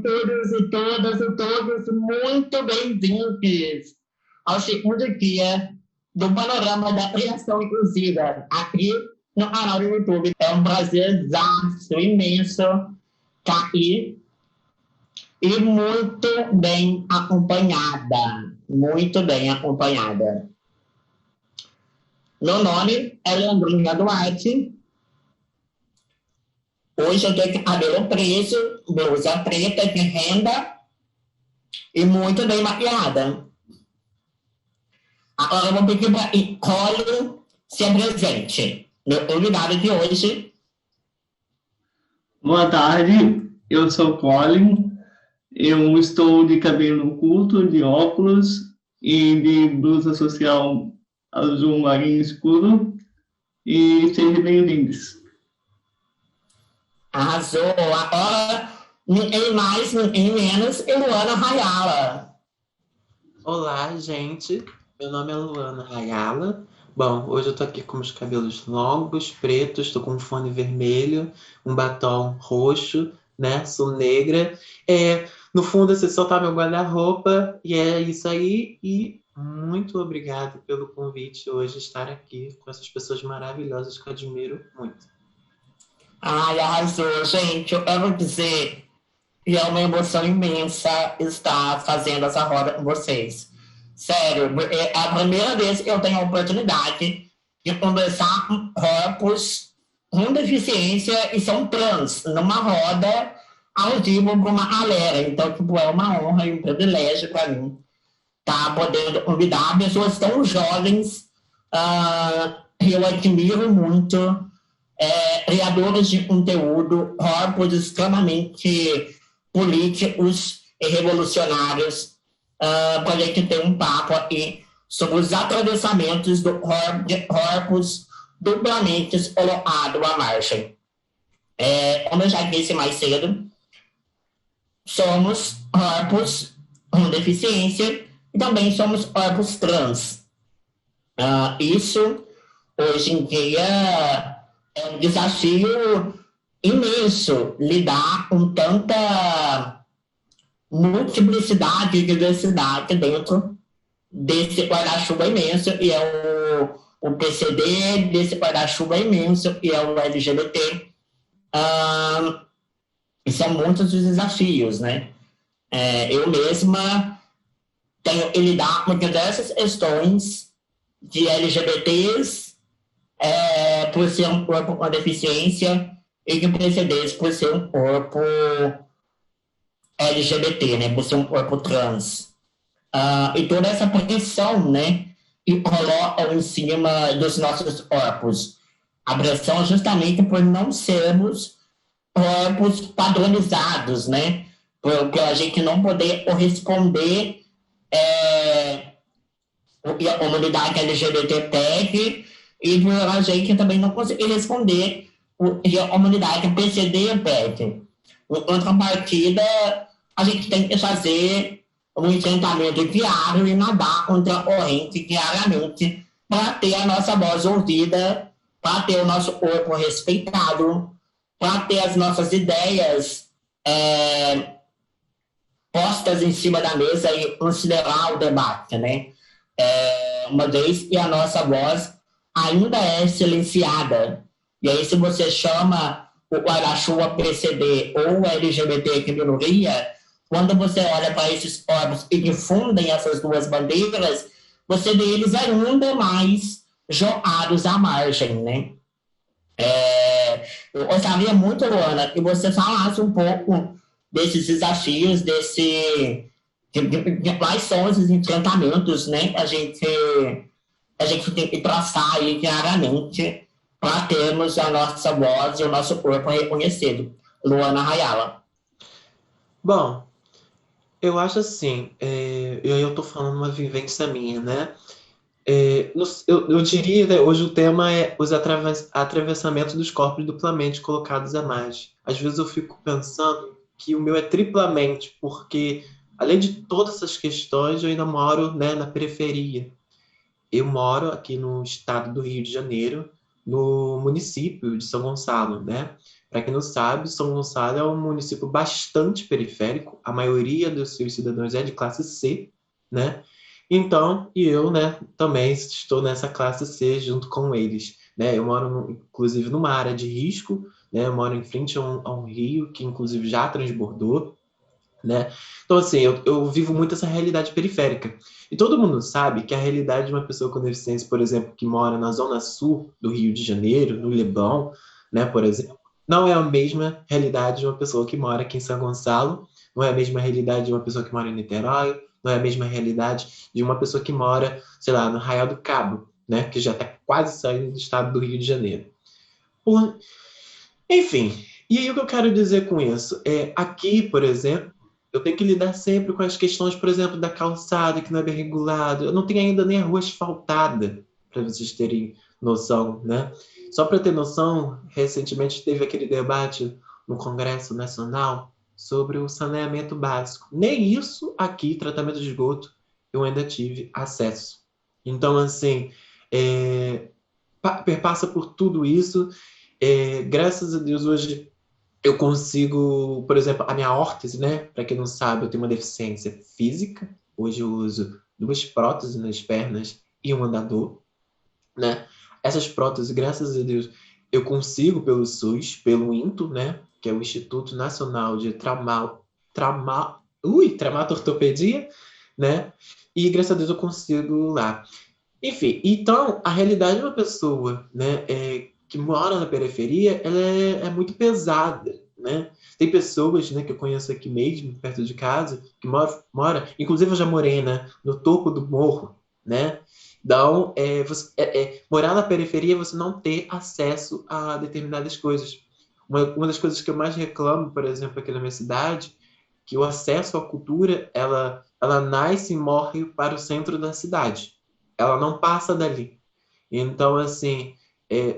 todos e todas e todos muito bem-vindos ao segundo dia do Panorama da Criação Inclusiva, aqui no canal do YouTube. É um prazer imenso estar aqui e muito bem acompanhada. Muito bem acompanhada. Meu nome é Leandrinha Duarte. Hoje eu tenho de cabelo preso, blusa preta de renda e muito bem maquiada. Agora eu vou pedir para Colin se apresente. Meu convidado de hoje. Boa tarde, eu sou Colin. Eu estou de cabelo curto, de óculos e de blusa social azul marinho escuro. E sejam bem-vindos. Arrasou. Agora, ninguém mais, ninguém menos, Luana Rayala. Olá, gente. Meu nome é Luana Rayala. Bom, hoje eu tô aqui com os cabelos longos, pretos, tô com um fone vermelho, um batom roxo, né? Sou negra. No fundo, esse só tá meu guarda-roupa. E é isso aí. E muito obrigado pelo convite hoje estar aqui com essas pessoas maravilhosas que eu admiro muito. Ai, arrasou, gente. Eu quero dizer que é uma emoção imensa estar fazendo essa roda com vocês. Sério, é a primeira vez que eu tenho a oportunidade de conversar com corpos com deficiência e são trans, numa roda ao vivo com uma galera. Então, tipo, é uma honra e um privilégio para mim estar podendo convidar pessoas tão jovens que eu admiro muito, criadores de conteúdo, corpos extremamente políticos e revolucionários, para a gente ter um papo aqui sobre os atravessamentos de corpos duplamente colocados à margem. Como eu já disse mais cedo, somos corpos com deficiência e também somos corpos trans. Isso, hoje em dia, é um desafio imenso lidar com tanta multiplicidade e diversidade dentro desse guarda-chuva imenso, e é o PCD, desse guarda-chuva imenso, e é o LGBT. E são muitos os desafios, né? Eu mesma tenho que lidar com diversas questões de LGBTs, por ser um corpo com deficiência, e de PCDs por ser um corpo LGBT, né, por ser um corpo trans. E toda essa proteção, né, que colocam em cima dos nossos corpos. A pressão justamente por não sermos corpos padronizados, né, por a gente não poder corresponder o que a comunidade LGBT pede e por a gente também não conseguir responder o que a comunidade PCD pede. Em contrapartida, a gente tem que fazer um enfrentamento diário e nadar contra a corrente diariamente para ter a nossa voz ouvida, para ter o nosso corpo respeitado, para ter as nossas ideias postas em cima da mesa e considerar o debate, né? Uma vez que a nossa voz ainda é silenciada. E aí, se você chama o guarda-chuva PCD ou LGBT que minoria, quando você olha para esses corpos e difundem essas duas bandeiras, você vê eles ainda mais jogados à margem, né? Eu gostaria muito, Luana, que você falasse um pouco desses desafios, de quais são esses enfrentamentos, né, que a gente tem que traçar aí diariamente para termos a nossa voz e o nosso corpo reconhecido. Luana Rayala. Bom, eu acho assim, eu tô falando uma vivência minha, né? Eu diria, né, hoje o tema é os atravessamentos dos corpos duplamente colocados à margem. Às vezes eu fico pensando que o meu é triplamente, porque além de todas essas questões, eu ainda moro, né, na periferia. Eu moro aqui no estado do Rio de Janeiro, no município de São Gonçalo, né? Para quem não sabe, São Gonçalo é um município bastante periférico, a maioria dos seus cidadãos é de classe C, né? Então, e eu, né, também estou nessa classe C junto com eles, né? Eu moro, inclusive, numa área de risco, né? Eu moro em frente a um rio que, inclusive, já transbordou, né? Então, assim, eu vivo muito essa realidade periférica. E todo mundo sabe que a realidade de uma pessoa com deficiência, por exemplo, que mora na zona sul do Rio de Janeiro, no Leblon, né, por exemplo, não é a mesma realidade de uma pessoa que mora aqui em São Gonçalo, não é a mesma realidade de uma pessoa que mora em Niterói, não é a mesma realidade de uma pessoa que mora, sei lá, no Arraial do Cabo, né, que já está quase saindo do estado do Rio de Janeiro. Enfim, e aí o que eu quero dizer com isso? Aqui, por exemplo, eu tenho que lidar sempre com as questões, por exemplo, da calçada, que não é bem regulada. Eu não tenho ainda nem a rua asfaltada, para vocês terem noção, né? Só para ter noção, recentemente teve aquele debate no Congresso Nacional sobre o saneamento básico. Nem isso aqui, tratamento de esgoto, eu ainda tive acesso. Então, assim, perpassa por tudo isso. Graças a Deus, hoje eu consigo, por exemplo, a minha órtese, né? Para quem não sabe, eu tenho uma deficiência física. Hoje eu uso 2 próteses nas pernas e um andador, né? Essas próteses, graças a Deus, eu consigo pelo SUS, pelo INTO, né? Que é o Instituto Nacional de Traumatortopedia, né? E graças a Deus eu consigo lá. Enfim, então a realidade de uma pessoa, né, que mora na periferia, ela é muito pesada, né? Tem pessoas, né, que eu conheço aqui mesmo, perto de casa, que mora, inclusive eu já morei, né, no topo do morro, né? Então, morar na periferia, você não ter acesso a determinadas coisas. Uma das coisas que eu mais reclamo, por exemplo, aqui na minha cidade, que o acesso à cultura, ela nasce e morre para o centro da cidade. Ela não passa dali. Então, assim,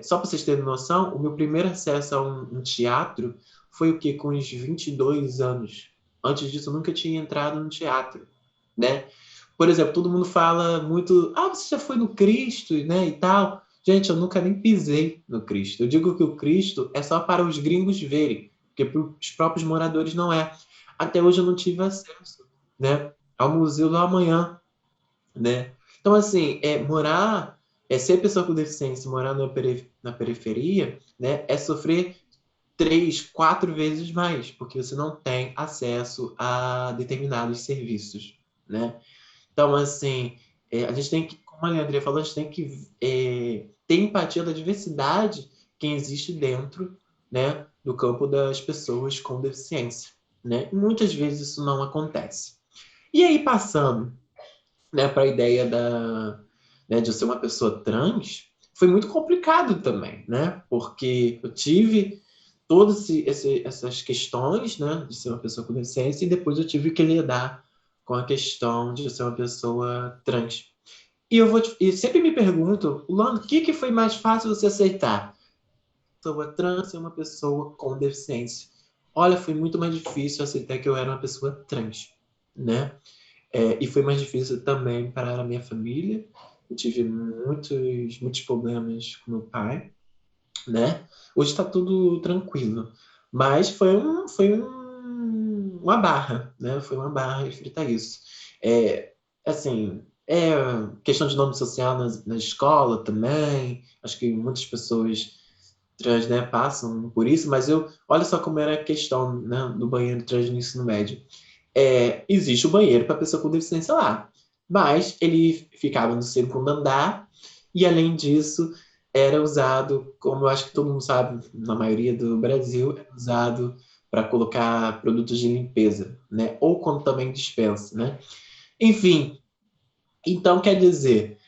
só para vocês terem noção, o meu primeiro acesso a um teatro foi o quê? Com uns 22 anos. Antes disso, eu nunca tinha entrado no teatro, né? Por exemplo, todo mundo fala muito, você já foi no Cristo, né, e tal. Gente, eu nunca nem pisei no Cristo. Eu digo que o Cristo é só para os gringos verem, porque para os próprios moradores não é. Até hoje eu não tive acesso, né, ao Museu do Amanhã, né? Então, assim, ser pessoa com deficiência, morar na periferia, né, é sofrer 3, 4 vezes mais, porque você não tem acesso a determinados serviços, né? Então, assim, a gente tem que, como a Leandria falou, a gente tem que ter empatia da diversidade que existe dentro, né, do campo das pessoas com deficiência, né? E muitas vezes isso não acontece. E aí, passando, né, para a ideia né, de eu ser uma pessoa trans, foi muito complicado também, né? Porque eu tive todas essas questões, né, de ser uma pessoa com deficiência, e depois eu tive que lidar com a questão de ser uma pessoa trans. E sempre me pergunto, Lando, o que foi mais fácil você aceitar? Pessoa trans e uma pessoa com deficiência. Olha, foi muito mais difícil aceitar que eu era uma pessoa trans, né? E foi mais difícil também para a minha família. Eu tive muitos problemas com meu pai, né? Hoje está tudo tranquilo, mas uma barra, né? Foi uma barra enfrentar isso. Assim, questão de nome social na escola também. Acho que muitas pessoas trans, né, passam por isso, mas olha só como era a questão, né, do banheiro trans no ensino médio. Existe o banheiro para pessoa com deficiência lá, mas ele ficava no segundo andar e, além disso, era usado, como eu acho que todo mundo sabe, na maioria do Brasil, é usado para colocar produtos de limpeza, né? Ou quando também dispensa, né? Enfim, então quer dizer,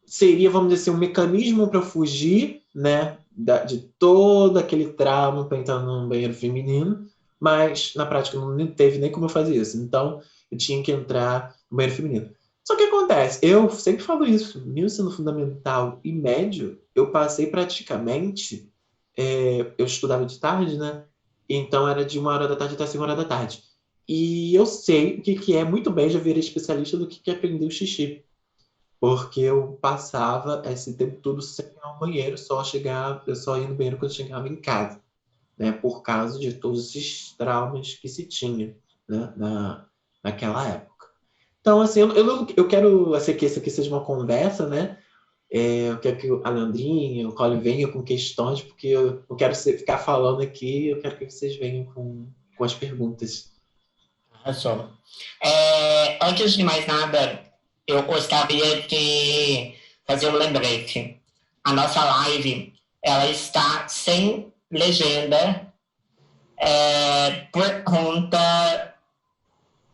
seria, vamos dizer assim, um mecanismo para fugir, né, de todo aquele trauma para entrar num banheiro feminino, mas na prática não teve nem como eu fazer isso. Então eu tinha que entrar no banheiro feminino. Só que acontece, eu sempre falo isso, no ensino fundamental e médio, eu passei praticamente, eu estudava de tarde, né? Então era de 1 hora da tarde até 5 horas da tarde. E eu sei o que é muito bem, já virei especialista do que é aprender o xixi. Porque eu passava esse tempo todo sem ir ao banheiro, eu só ia no banheiro quando eu chegava em casa, né, por causa de todos esses traumas que se tinha, né, naquela época. Então, assim, eu quero assim, que isso aqui seja uma conversa, né? Eu quero que a Leandrinha, o Cole venha com questões, porque eu não quero ficar falando aqui, eu quero que vocês venham com as perguntas. Arrasou. Antes de mais nada, eu gostaria de fazer um lembrete. A nossa live, ela está sem legenda por conta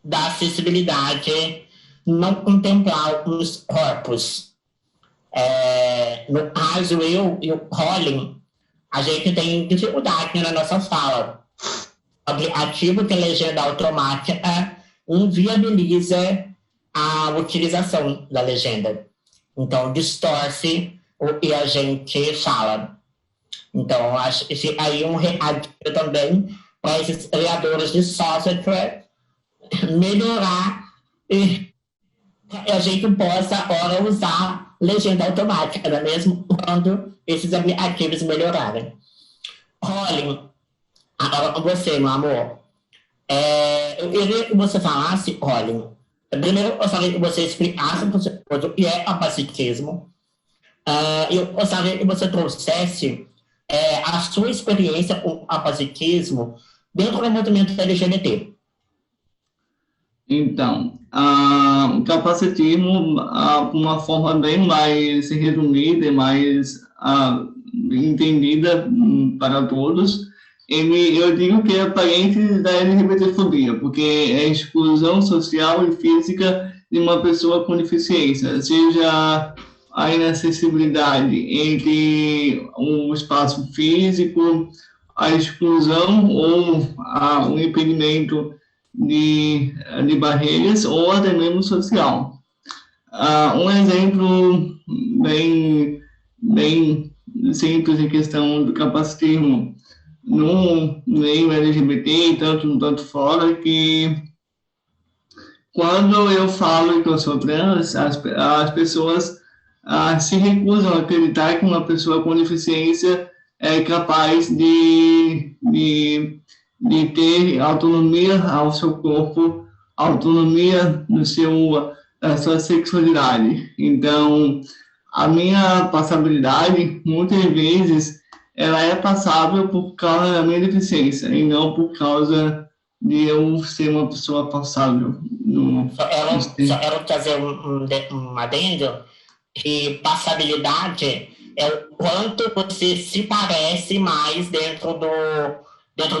da acessibilidade não contemplar os corpos. No caso, eu e o Colin, a gente tem dificuldade na nossa fala. O aplicativo de legenda automática inviabiliza a utilização da legenda. Então, distorce o que a gente fala. Então, acho que aí um recado também para esses criadores de software melhorar e a gente possa agora usar legenda automática, né? Mesmo quando esses aplicativos melhorarem. Colin, agora com você, meu amor. Eu queria que você falasse, Colin. Primeiro, eu gostaria que você explicasse o que é capacitismo. Eu gostaria que você trouxesse a sua experiência com capacitismo dentro do movimento LGBT. Então, o capacitismo, de uma forma bem mais resumida e mais entendida para todos, eu digo que é parente da LGBTfobia, porque é a exclusão social e física de uma pessoa com deficiência, seja a inacessibilidade entre um espaço físico, a exclusão ou o impedimento de barreiras ou até mesmo social. Um exemplo bem simples em questão do capacitismo no meio LGBT e tanto fora, que quando eu falo que eu sou trans, as pessoas se recusam a acreditar que uma pessoa com deficiência é capaz de ter autonomia ao seu corpo, autonomia da sua sexualidade. Então, a minha passabilidade, muitas vezes, ela é passável por causa da minha deficiência, e não por causa de eu ser uma pessoa passável. Só quero trazer um adendo, que passabilidade é o quanto você se parece mais dentro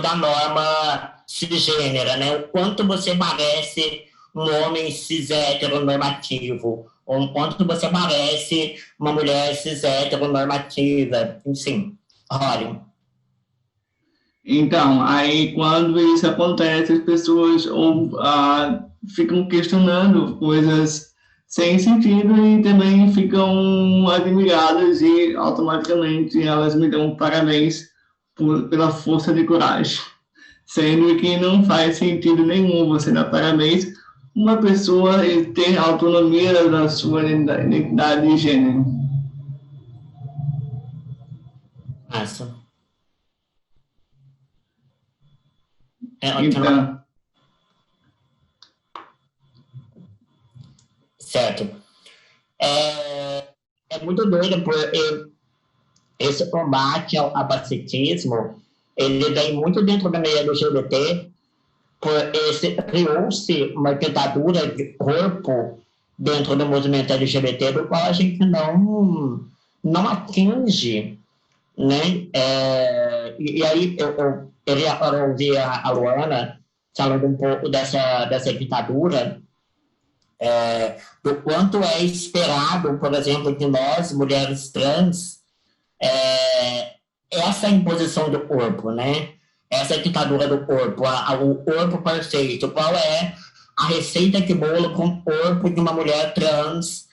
da norma cisgênera, né? O quanto você parece um homem cis heteronormativo, ou o quanto você parece uma mulher cis heteronormativa, enfim. Olha. Então, aí quando isso acontece, as pessoas ficam questionando coisas sem sentido e também ficam admiradas e automaticamente elas me dão parabéns pela força de coragem, sendo que não faz sentido nenhum você dar parabéns uma pessoa ter autonomia da sua identidade de gênero. Massa. Então, certo. É muito doido porque esse combate ao capacitismo, ele vem muito dentro da meia LGBT, porque criou-se uma ditadura de corpo dentro do movimento LGBT, do qual a gente não atinge, né? E aí eu queria ouvir a Luana falando um pouco dessa ditadura, do quanto é esperado, por exemplo, de nós, mulheres trans, essa imposição do corpo, né? Essa ditadura do corpo, o corpo perfeito. Qual é a receita de bolo para um corpo de uma mulher trans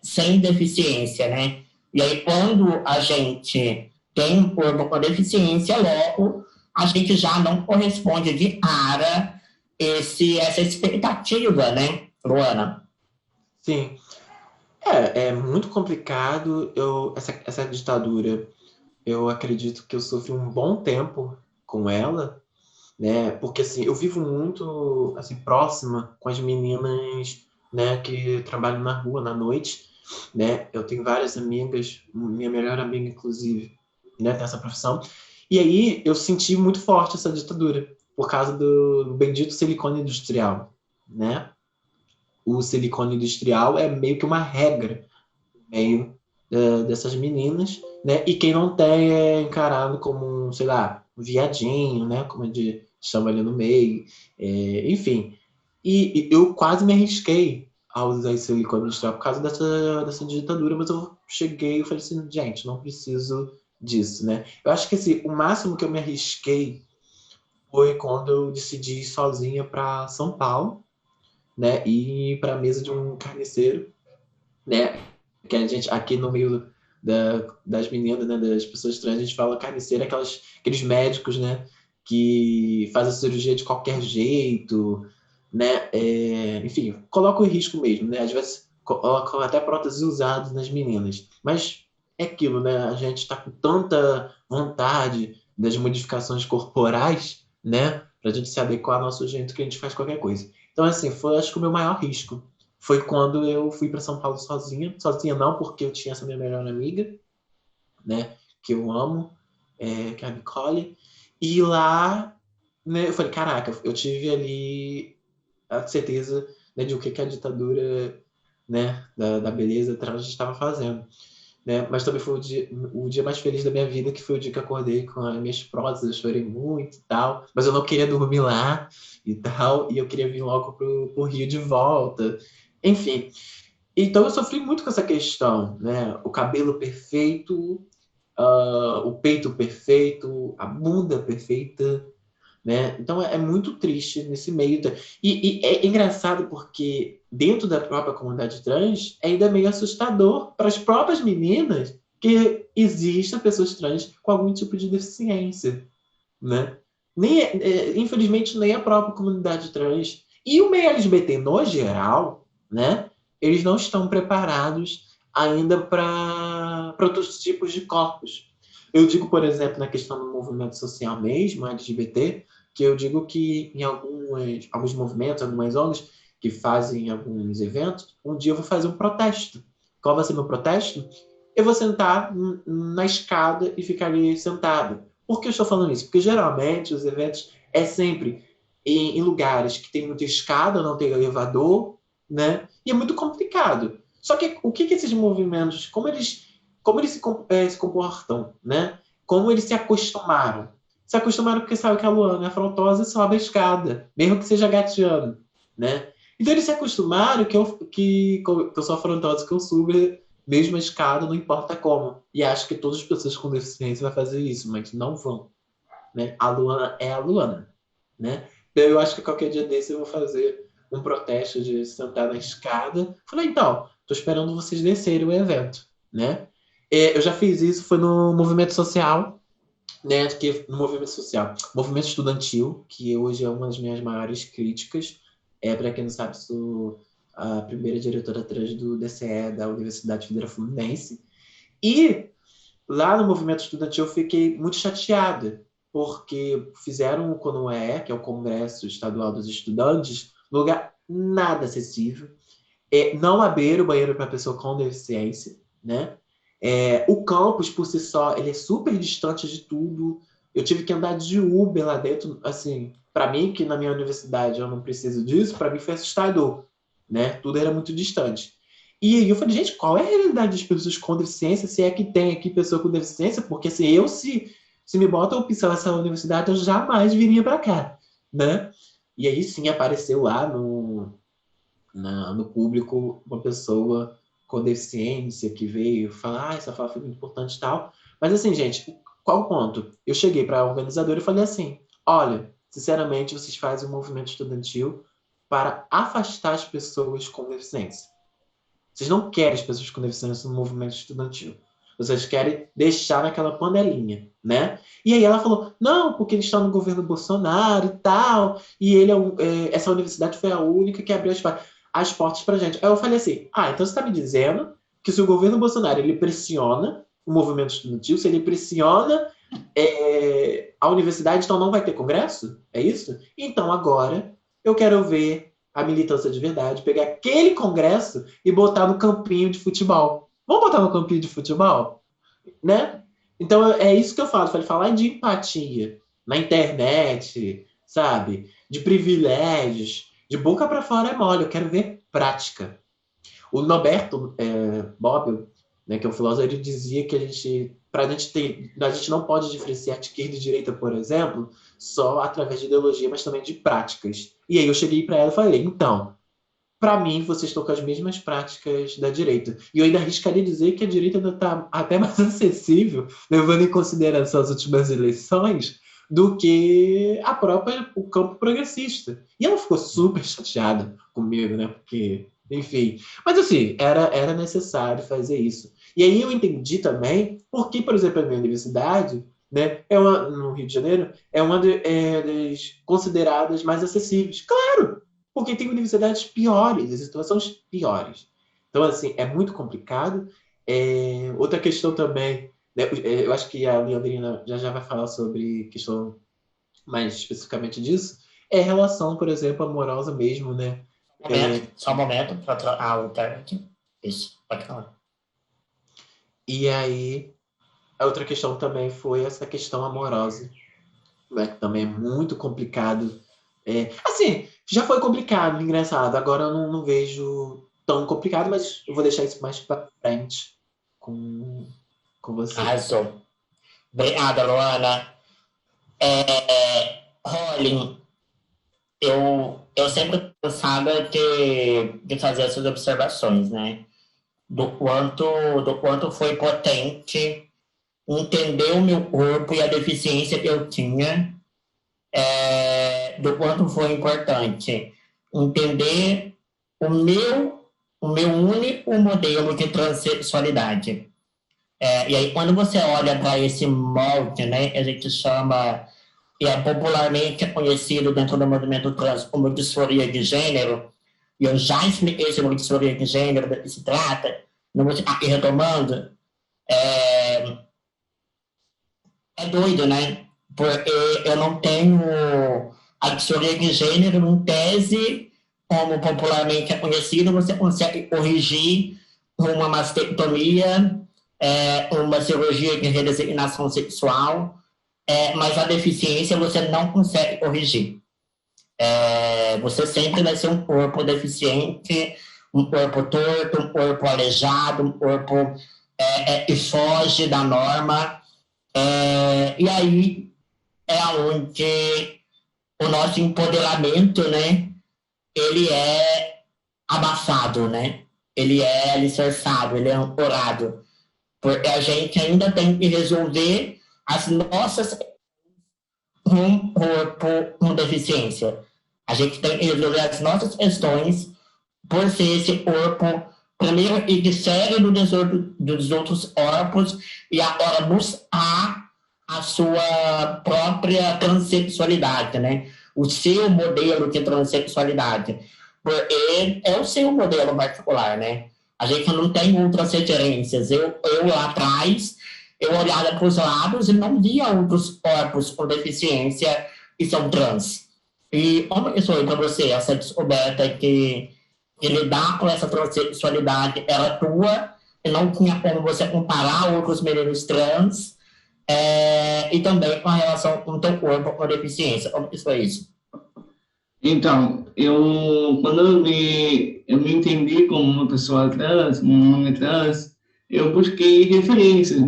sem deficiência, né? E aí, quando a gente tem um corpo com deficiência, logo a gente já não corresponde de cara essa expectativa, né, Luana? Sim. É muito complicado essa ditadura eu acredito que eu sofri um bom tempo com ela, né? Porque assim, eu vivo muito assim próxima com as meninas, né, que trabalham na rua na noite, né? Eu tenho várias amigas, minha melhor amiga inclusive, né, tem essa profissão. E aí eu senti muito forte essa ditadura por causa do bendito silicone industrial, né? O silicone industrial é meio que uma regra no meio dessas meninas, né? E quem não tem é encarado como, sei lá, um viadinho, né? Como a gente chama ali no meio. Enfim. E eu quase me arrisquei a usar esse silicone industrial por causa dessa ditadura, mas eu cheguei e falei assim, gente, não preciso disso, né? Eu acho que assim, o máximo que eu me arrisquei foi quando eu decidi ir sozinha para São Paulo, né? E ir para a mesa de um carniceiro, né? Que a gente, aqui no meio das meninas, né? Das pessoas trans, a gente fala carniceiro, aqueles médicos, né? Que fazem a cirurgia de qualquer jeito, né? Enfim, colocam em risco mesmo, né? Às vezes colocam até próteses usadas nas meninas. Mas é aquilo, né? A gente está com tanta vontade das modificações corporais, né? Para a gente se adequar ao nosso jeito que a gente faz qualquer coisa. Então, assim, foi acho que o meu maior risco foi quando eu fui para São Paulo sozinha. Sozinha não, porque eu tinha essa minha melhor amiga, né? Que eu amo, que é a Nicole. E lá, né, eu falei, caraca, eu tive ali a certeza, né, de o que a ditadura, né, da beleza trans estava fazendo. Né? Mas também foi o dia mais feliz da minha vida, que foi o dia que eu acordei com as minhas próteses, eu chorei muito e tal, mas eu não queria dormir lá e tal, e eu queria vir logo pro Rio de volta. Enfim, então eu sofri muito com essa questão, né? O cabelo perfeito, o peito perfeito, a bunda perfeita, né? Então é muito triste nesse meio. E é engraçado porque dentro da própria comunidade trans é ainda meio assustador para as próprias meninas que existam pessoas trans com algum tipo de deficiência, né? Infelizmente nem a própria comunidade trans e o meio LGBT no geral, né? Eles não estão preparados ainda para outros tipos de corpos. Eu digo, por exemplo, na questão do movimento social mesmo, LGBT, que eu digo que em alguns movimentos, algumas ONGs que fazem alguns eventos, um dia eu vou fazer um protesto. Qual vai ser meu protesto? Eu vou sentar na escada e ficar ali sentado. Por que eu estou falando isso? Porque geralmente os eventos é sempre em lugares que tem muita escada, não tem elevador, né? E é muito complicado. Só que o que esses movimentos, como eles se comportam, né? Como eles se acostumaram? Se acostumaram porque sabe que a Luana é afrontosa e sobe a escada, mesmo que seja gateando, né? Então eles se acostumaram que eu sou afrontosa, que eu subo mesmo a escada, não importa como. E acho que todas as pessoas com deficiência vão fazer isso, mas não vão, né? A Luana é a Luana, né? Então eu acho que qualquer dia desse eu vou fazer um protesto de sentar na escada. Falei, então, tô esperando vocês descerem o evento, né? Eu já fiz isso, foi no movimento social, né, que no movimento social, movimento estudantil, que hoje é uma das minhas maiores críticas. Para quem não sabe, sou a primeira diretora trans do DCE, da Universidade Federal Fluminense. E lá no movimento estudantil eu fiquei muito chateada, porque fizeram o CONUE, que é o Congresso Estadual dos Estudantes, lugar nada acessível. Não abriram o banheiro para pessoa com deficiência, né? O campus, por si só, ele é super distante de tudo. Eu tive que andar de Uber lá dentro, assim, para mim, que na minha universidade eu não preciso disso, para mim foi assustador, né? Tudo era muito distante. E aí eu falei, gente, qual é a realidade das pessoas com deficiência, se é que tem aqui pessoa com deficiência? Porque assim, se me bota a opção essa universidade, eu jamais viria para cá, né? E aí sim apareceu lá no público uma pessoa com deficiência que veio falar, essa fala foi muito importante e tal. Mas assim, gente, qual o ponto? Eu cheguei para a organizadora e falei assim, olha, sinceramente, vocês fazem um movimento estudantil para afastar as pessoas com deficiência. Vocês não querem as pessoas com deficiência no movimento estudantil. Vocês querem deixar naquela panelinha, né? E aí ela falou, não, porque eles estão no governo Bolsonaro e tal, e essa universidade foi a única que abriu as portas pra gente. Aí eu falei assim, então você está me dizendo que se o governo Bolsonaro ele pressiona o movimento estudantil, se ele pressiona a universidade, então não vai ter congresso? É isso? Então agora eu quero ver a militância de verdade, pegar aquele congresso e botar no campinho de futebol. Vamos botar no campinho de futebol? Né? Então é isso que eu falo, falar de empatia na internet, sabe? De privilégios, de boca para fora é mole, eu quero ver prática. O Norberto Bobbio, né, que é um filósofo, ele dizia que a gente não pode diferenciar esquerda e direita, por exemplo, só através de ideologia, mas também de práticas. E aí eu cheguei para ela e falei, então, para mim, vocês estão com as mesmas práticas da direita. E eu ainda arriscaria dizer que a direita ainda está até mais acessível, levando em consideração as últimas eleições, do que o campo progressista. E ela ficou super chateada comigo, né? Porque, enfim. Mas, assim, era necessário fazer isso. E aí eu entendi também porque, por exemplo, a minha universidade, né, no Rio de Janeiro, é uma das consideradas mais acessíveis. Claro! Porque tem universidades piores, as situações piores. Então, assim, é muito complicado. Outra questão também, né, eu acho que a Leandrina já vai falar sobre questão mais especificamente disso, é relação, por exemplo, amorosa mesmo, né? Só um momento para a outra aqui. Isso, pode falar. E aí, a outra questão também foi essa questão amorosa, né, que também é muito complicado. Assim, já foi complicado, engraçado. Agora eu não vejo tão complicado, mas eu vou deixar isso mais para frente com você. Arrasou. Obrigada, Luana. Rolling, eu sempre pensava de fazer essas observações, né? Do quanto foi potente entender o meu corpo e a deficiência que eu tinha, do quanto foi importante entender o meu único modelo de transexualidade. E aí, quando você olha para esse molde, né, a gente chama, e é popularmente conhecido dentro do movimento trans como disforia de gênero, e eu já expliquei sobre disforia de gênero, do que se trata, não vou ficar aqui retomando, é doido, né? Porque eu não tenho a disforia de gênero, em tese, como popularmente é conhecido, você consegue corrigir uma mastectomia, uma cirurgia de redesignação sexual, mas a deficiência você não consegue corrigir. Você sempre vai ser um corpo deficiente, um corpo torto, um corpo aleijado, um corpo que foge da norma. E aí é onde o nosso empoderamento, né, ele é abafado, né? Ele é alicerçado, ele é ancorado. Porque a gente ainda tem que resolver as nossas com um corpo com deficiência. A gente tem que resolver as nossas questões por ser esse corpo, primeiro, que difere dos outros corpos e agora buscar a sua própria transexualidade, né? O seu modelo de transexualidade. Porque é o seu modelo particular, né? A gente não tem outras referências. Eu lá atrás, eu olhava para os lados e não via outros corpos com deficiência que são trans. E como isso foi para você, essa descoberta que lidar com essa transexualidade era tua e não tinha como você comparar outros meninos trans, e também com a relação com o teu corpo com deficiência? Como isso foi isso? Então, quando eu me entendi como uma pessoa trans, um homem trans, eu busquei referências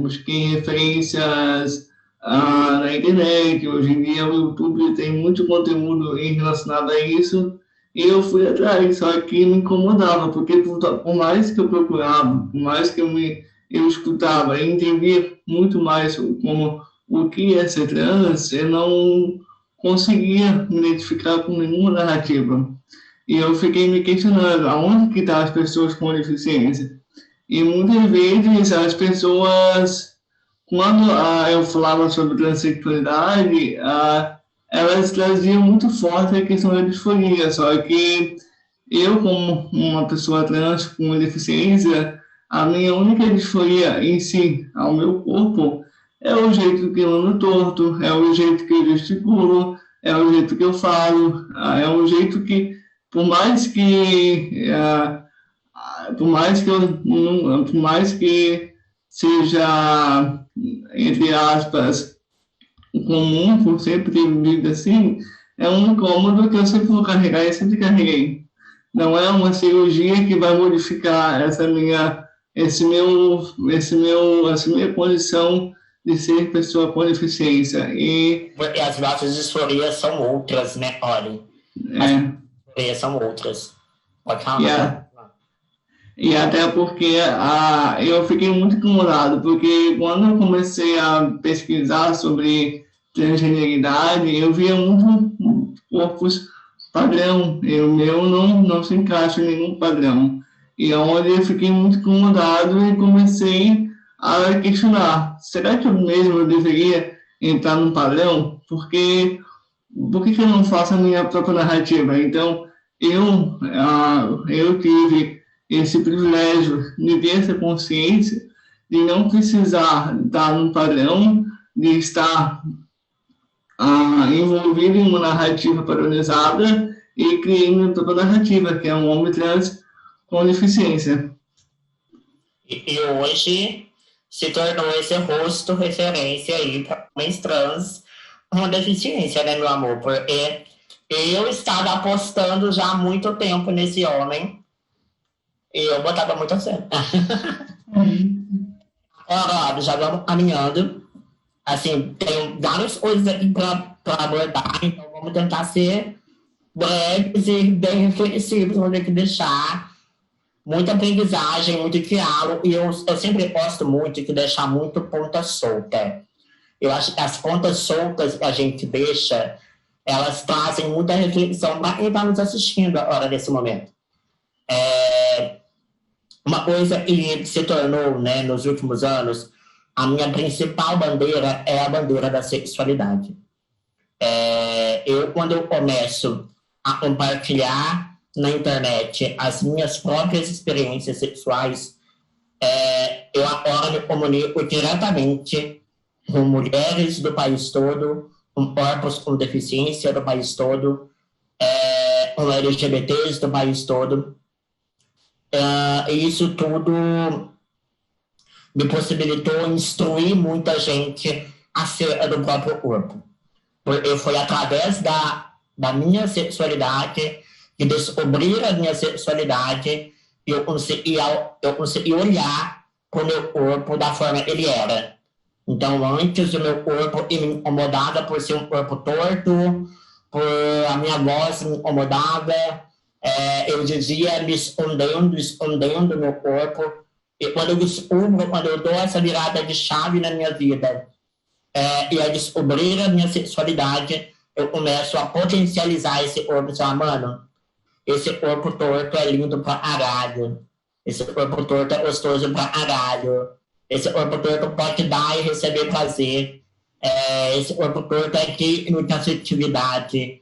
na internet. Hoje em dia o YouTube tem muito conteúdo relacionado a isso, e eu fui atrás, só que me incomodava, porque por mais que eu procurava, por mais que eu escutava, eu entendia muito mais como o que é ser trans, eu não conseguia me identificar com nenhuma narrativa. E eu fiquei me questionando, aonde que estão as pessoas com deficiência? E muitas vezes as pessoas, quando eu falava sobre transexualidade, elas traziam muito forte a questão da disforia, só que eu, como uma pessoa trans com deficiência, A minha única disforia em si, ao meu corpo, é o jeito que eu ando torto, é o jeito que eu gesticulo, é o jeito que eu falo, é o jeito que, por mais que, por mais que seja, entre aspas, comum, por sempre ter vivido assim, é um incômodo que eu sempre vou carregar e sempre carreguei. Não é uma cirurgia que vai modificar essa minha condição de ser pessoa com deficiência. E as nossas disforias são outras, né, Olha? As disforias são outras. Pode falar. E até porque eu fiquei muito incomodado, porque quando eu comecei a pesquisar sobre transgeneridade, eu via muito corpos padrão, e o meu não se encaixa em nenhum padrão. E onde eu fiquei muito incomodado e comecei a questionar, será que eu mesmo deveria entrar num padrão? Porque por que eu não faço a minha própria narrativa? Então, eu tive esse privilégio de ter essa consciência de não precisar estar num padrão, de estar envolvido em uma narrativa padronizada e criei minha própria narrativa, que é um homem trans com deficiência. E hoje se tornou esse rosto referência aí para homens trans com deficiência, né, meu amor? Porque eu estava apostando já há muito tempo nesse homem e eu botava muito a sério. Agora, já vamos caminhando. Assim, tem várias coisas aqui para abordar, então vamos tentar ser breves e bem reflexivos, vamos ter que deixar muita aprendizagem, muito diálogo, e eu sempre gosto muito de deixar muito ponta solta. Eu acho que as pontas soltas que a gente deixa, elas trazem muita reflexão para quem está nos assistindo agora nesse momento. Uma coisa que se tornou, né, nos últimos anos, a minha principal bandeira é a bandeira da sexualidade. Quando eu começo a compartilhar na internet as minhas próprias experiências sexuais, eu agora me comunico diretamente com mulheres do país todo, com corpos com deficiência do país todo, com LGBTs do país todo. E isso tudo me possibilitou instruir muita gente acerca do próprio corpo. Porque foi através da minha sexualidade, de descobrir a minha sexualidade, eu consegui olhar para o meu corpo da forma que ele era. Então, antes o meu corpo me incomodava por ser um corpo torto, por a minha voz me incomodava, eu dizia me escondendo o meu corpo. E quando eu dou essa virada de chave na minha vida, e a descobrir a minha sexualidade, eu começo a potencializar esse corpo e falar, mano, esse corpo torto é lindo pra caralho. Esse corpo torto é gostoso pra caralho. Esse corpo torto pode dar e receber prazer. Esse corpo torto é digno de afetividade.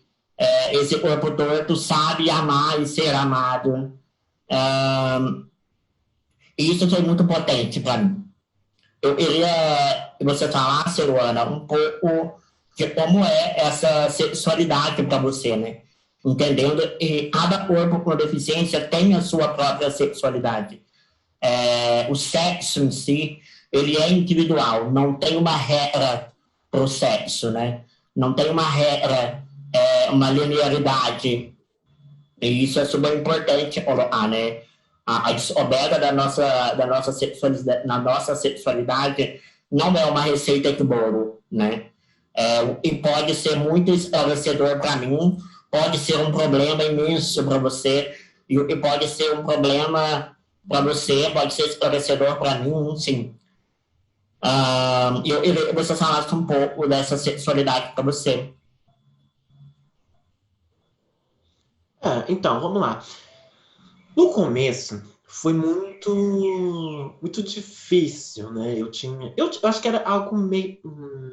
Esse corpo torto sabe amar e ser amado. Isso foi muito potente para mim. Eu queria que você falasse, Luana, um pouco de como é essa sexualidade para você, né? Entendendo que cada corpo com deficiência tem a sua própria sexualidade. O sexo em si, ele é individual, não tem uma regra para o sexo, né? Não tem uma regra, uma linearidade. E isso é super importante colocar, né? A descoberta da nossa sexualidade não é uma receita de bolo, né? E pode ser muito esclarecedor para mim, pode ser um problema imenso para você, e pode ser um problema para você, pode ser esclarecedor para mim, sim. Eu queria que você falasse um pouco dessa sexualidade para você. Então, vamos lá. No começo, foi muito difícil, né? Eu acho que era algo meio,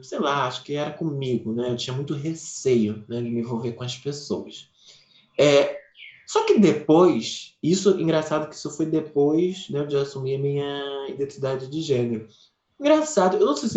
sei lá, acho que era comigo, né? Eu tinha muito receio, né, de me envolver com as pessoas. Só que depois, engraçado que isso foi depois, né, de assumir a minha identidade de gênero. Engraçado, eu não sei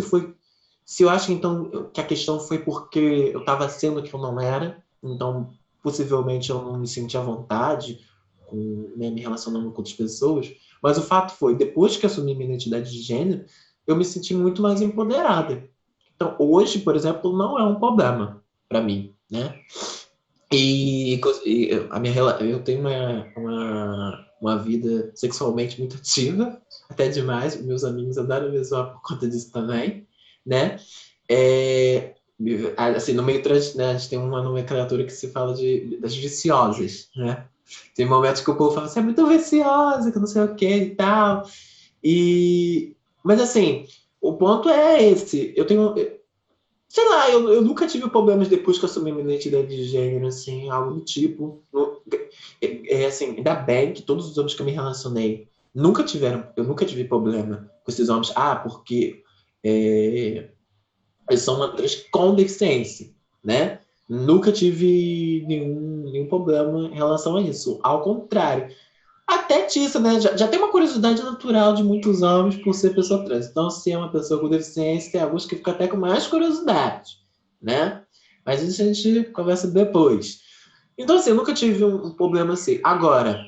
se eu acho então que a questão foi porque eu estava sendo o que eu não era, então possivelmente eu não me sentia à vontade com, né, me relacionando com outras pessoas, mas o fato foi, depois que assumi minha identidade de gênero, eu me senti muito mais empoderada. Então, hoje, por exemplo, não é um problema para mim, né? Eu tenho uma vida sexualmente muito ativa, até demais. Meus amigos adoram me zoar por conta disso também, né? Assim, no meio trans, né, a gente tem uma nomenclatura que se fala das viciosas, né? Tem momentos que o povo fala, você é muito viciosa, que não sei o que e tal. Mas assim, o ponto é esse. Sei lá, eu nunca tive problemas depois que eu assumi minha identidade de gênero, assim, algo do tipo. Assim, ainda bem que todos os homens que eu me relacionei eu nunca tive problema com esses homens. Porque eles são uma trans com deficiência, né? Nunca tive nenhum problema em relação a isso. Ao contrário. Até disso, né? Já tem uma curiosidade natural de muitos homens por ser pessoa trans. Então, se é uma pessoa com deficiência, tem alguns que ficam até com mais curiosidade, né? Mas isso a gente conversa depois. Então, assim, eu nunca tive um problema assim. Agora,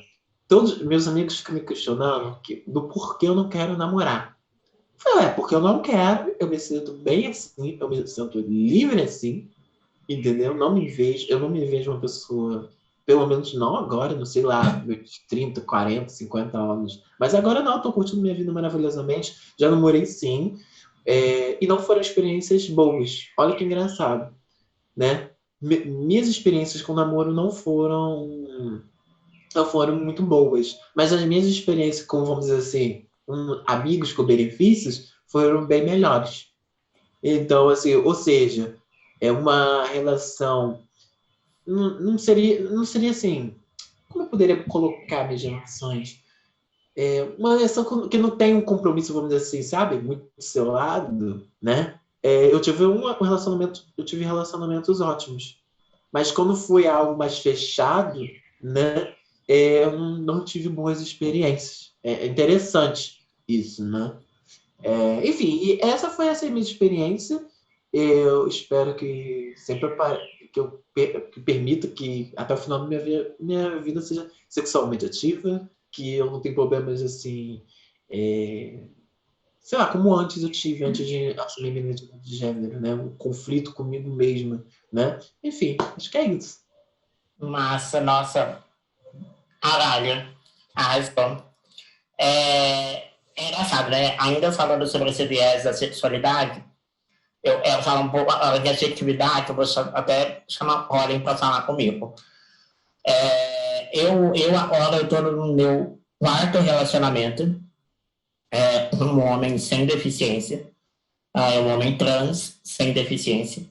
todos meus amigos ficam me questionando do porquê eu não quero namorar. Eu falei, porque eu não quero, eu me sinto bem assim, eu me sinto livre assim, entendeu? Eu não me vejo uma pessoa, pelo menos não agora, não sei lá, meus 30, 40, 50 anos. Mas agora não, tô curtindo minha vida maravilhosamente. Já namorei sim. E não foram experiências boas. Olha que engraçado, né? Minhas experiências com namoro não foram muito boas. Mas as minhas experiências com, vamos dizer assim, amigos com benefícios foram bem melhores. Então, assim, ou seja, é uma relação. Não seria assim. Como eu poderia colocar minhas relações? Uma relação que não tem um compromisso, vamos dizer assim, sabe? Muito do seu lado, né? Eu tive eu tive relacionamentos ótimos. Mas quando foi algo mais fechado, né? Eu não tive boas experiências. É interessante isso, né? Enfim, e essa foi essa minha experiência. Eu espero que sempre que permita que até o final da minha vida seja sexualmente ativa, que eu não tenha problemas assim, sei lá, como antes de assumir minha identidade de gênero, né? Um conflito comigo mesma, né? Enfim, acho que é isso. Massa, nossa, caralho, arrasou. É engraçado, né? Ainda falando sobre esse viés da sexualidade, eu falo um pouco de afetividade, eu vou até chamar o Colin para falar comigo. Eu agora estou no meu quarto relacionamento, um homem sem deficiência, um homem trans sem deficiência.